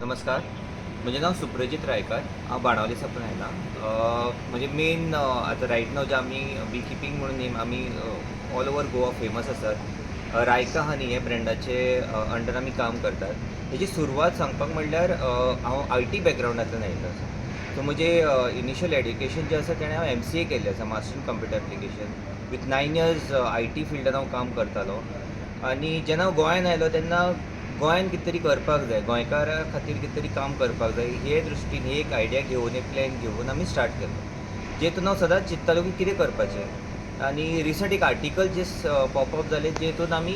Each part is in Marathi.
नमस्कार. म्हजें नांव सुप्रजीत रायकर. हांव बाणावले साकून आयला. म्हणजे मेन आतां रायट नाव जे आमी बी किपींग म्हणून न्ही आमी ऑल ओवर गोवा फेमस आसात. रायका हनी हे ब्रँडाचे अंडर आमी काम करतात. हेची सुरवात सांगपाक म्हणल्यार हांव IT बॅकग्रावंडांतल्यान आयिल्लो आसा. सो म्हजें इनिशियल एड्युकेशन जें आसा तेणें हांव MCA केल्लें आसा, master in computer application. With 9 years IT फिल्डान हांव काम करतालो. आनी जेन्ना हांव गोंयान आयलो तेन्ना गोंयान कितें तरी करपाक जाय, गोंयकारा खातीर कितें तरी काम करपाक जाय, हे दृश्टीन ही एक आयडिया घेवन, एक प्लॅन घेवन आमी स्टार्ट केलो. जेतून हांव सदांच चिंत्तालो की कितें करपाचें. आनी रिसंट एक आर्टिकल जे पॉपअप जालें, जेतून आमी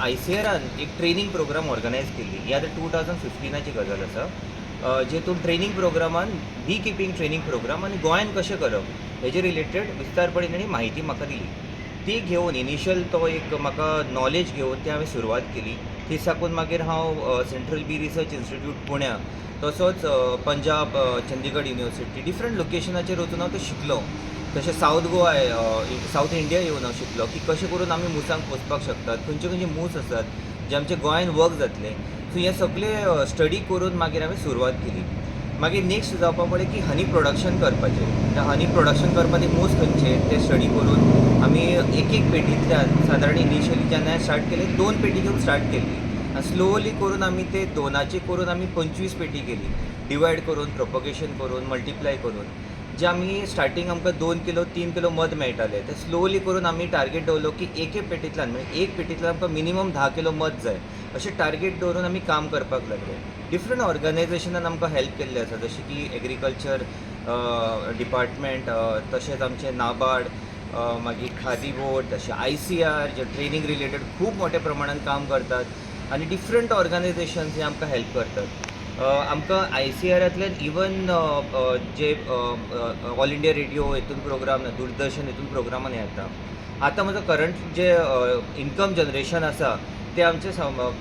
ICARान एक ट्रेनींग प्रोग्राम ऑर्गनायज केल्ली. ही आतां 2015ची गजाल आसा. जेतून ट्रेनींग प्रोग्रामान बी किपींग ट्रेनींग प्रोग्राम आनी गोंयान कशें करप हेजे रिलेटेड विस्तारपणे तांणी म्हायती म्हाका दिली. ती घेवन इनिशियल तो एक म्हाका नॉलेज घेवन ती हांवें सुरवात केली. ती साकून मागीर हांव सेंट्रल बी रिसर्च इन्स्टिट्यूट पुण्या, तसोच पंजाब, चंदिगड युनिवर्सिटी, डिफरंट लोकेशनाचेर वचून हांव तें शिकलो. तशें सावथ गोवा, सावथ इंडिया येवन हांव शिकलो की कशें करून आमी मुसांक पोसपाक शकतात, खंयचे खंयचे मूस आसात जे आमचे गोंयान वर्क जातले. सो हें सगळें स्टडी करून मागीर हांवें सुरवात केली. मागीर नेक्स्ट जावपाक पडलें की हनी प्रोडक्शन करपाचें. त्या हनी प्रोडक्शन करपाचे मूस खंयचे ते स्टडी करून आमी एक एक पेटींतल्यान सादारण इनिशियली जेन्ना स्टार्ट केलें 2 पेटी घेवन स्टार्ट केल्ली. आनी स्लोली करून आमी ते 2ची करून आमी 25 पेटी केली. डिवायड करून, प्रोपगेशन करून, मल्टिप्लाय करून. जे आमी स्टार्टींग आमकां 2 किलो 3 किलो मध मेळटाले ते स्लोली करून आमी टार्गेट दवरलो की एक पेटींतल्यान, म्हणजे एक पेटींतल्यान आमकां मिनिमम 10 किलो मध जाय, अशें टार्गेट दवरून आमी काम करपाक लागले. डिफरंट ऑर्गनायझेशनान आमकां हेल्प केल्लें आसा, जशें की एग्रीकल्चर डिपार्टमेंट, तशेंच आमचें नाबार्ड, मागीर खादी बोर्ड, तशें ICAR जे ट्रेनींग रिलेटेड खूब मोठ्या प्रमाणान काम करतात. आनी डिफरंट ऑर्गनायझेशन्स हे आमकां हेल्प करतात. आमकां ICAरांतल्यान इवन जे ऑल इंडिया रेडिओ हितून प्रोग्राम, दूरदर्शन हितून प्रोग्रामान येता. आतां म्हजो करंट जे इनकम जनरेशन आसा ते आमचे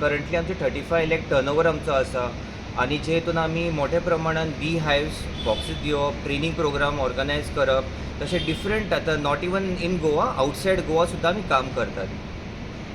करंटली आमचे 35 लाख टर्नओवर आमचो आसा. आनी जे हितून आमी मोठ्या प्रमाणान बी हायव्स बॉक्सीस दिवप, ट्रेनींग प्रोग्राम ऑर्गनायज करप, तशें डिफरंट आतां not even in Goa, outside Goa सुद्दां आमी काम करतात.